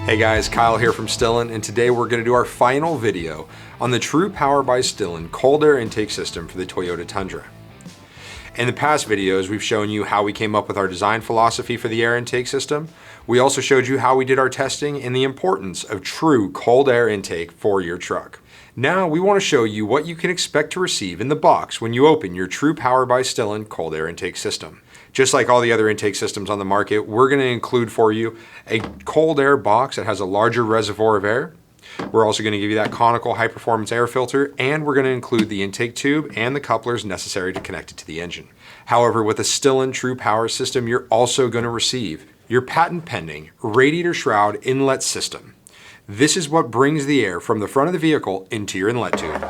Hey guys, Kyle here from Stillen, and today we're going to do our final video on the TruPower by Stillen cold air intake system for the Toyota Tundra. In the past videos, we've shown you how we came up with our design philosophy for the air intake system. We also showed you how we did our testing and the importance of true cold air intake for your truck. Now we want to show you what you can expect to receive in the box when you open your TruPower by Stillen cold air intake system. Just like all the other intake systems on the market, we're going to include for you a cold air box that has a larger reservoir of air. We're also going to give you that conical high performance air filter, and we're going to include the intake tube and the couplers necessary to connect it to the engine. However, with a Stillen TruPower system, you're also going to receive your patent pending radiator shroud inlet system. This is what brings the air from the front of the vehicle into your inlet tube.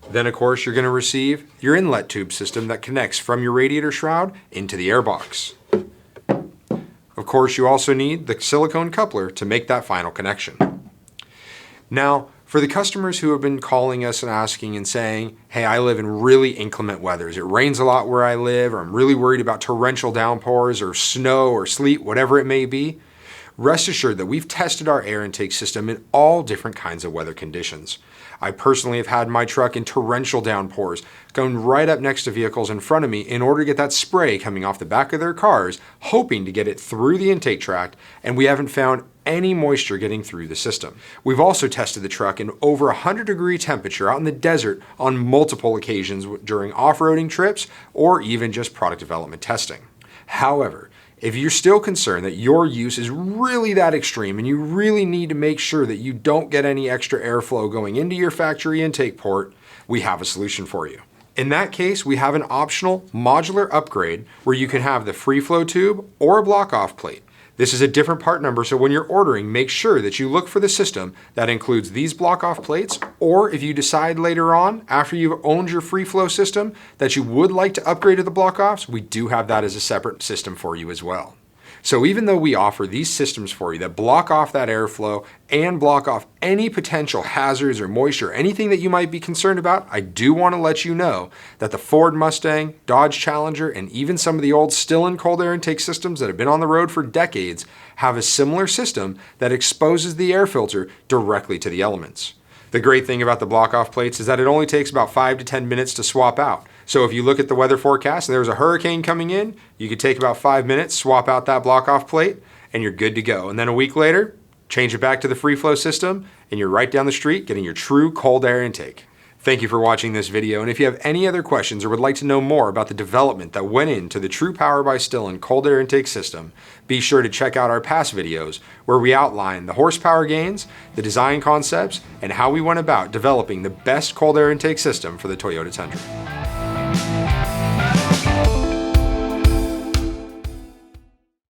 Then of course you're going to receive your inlet tube system that connects from your radiator shroud into the airbox. Of course you also need the silicone coupler to make that final connection. Now for the customers who have been calling us and asking and saying, hey, I live in really inclement weathers. It rains a lot where I live, or I'm really worried about torrential downpours or snow or sleet, whatever it may be. Rest assured that we've tested our air intake system in all different kinds of weather conditions. I personally have had my truck in torrential downpours going right up next to vehicles in front of me in order to get that spray coming off the back of their cars, hoping to get it through the intake tract, and we haven't found any moisture getting through the system. We've also tested the truck in over 100-degree temperature out in the desert on multiple occasions during off-roading trips or even just product development testing. However, if you're still concerned that your use is really that extreme and you really need to make sure that you don't get any extra airflow going into your factory intake port, we have a solution for you. In that case, we have an optional modular upgrade where you can have the free flow tube or a block-off plate. This is a different part number, so when you're ordering, make sure that you look for the system that includes these block-off plates, or if you decide later on, after you've owned your free flow system, that you would like to upgrade to the block-offs, we do have that as a separate system for you as well. So even though we offer these systems for you that block off that airflow and block off any potential hazards or moisture, anything that you might be concerned about, I do want to let you know that the Ford Mustang, Dodge Challenger, and even some of the old Stillen cold air intake systems that have been on the road for decades have a similar system that exposes the air filter directly to the elements. The great thing about the block-off plates is that it only takes about 5 to 10 minutes to swap out. So if you look at the weather forecast and there's a hurricane coming in, you could take about 5 minutes, swap out that block-off plate, and you're good to go. And then a week later, change it back to the free flow system, and you're right down the street getting your true cold air intake. Thank you for watching this video, and if you have any other questions or would like to know more about the development that went into the TruPower by Stillen cold air intake system, be sure to check out our past videos where we outline the horsepower gains, the design concepts, and how we went about developing the best cold air intake system for the Toyota Tundra.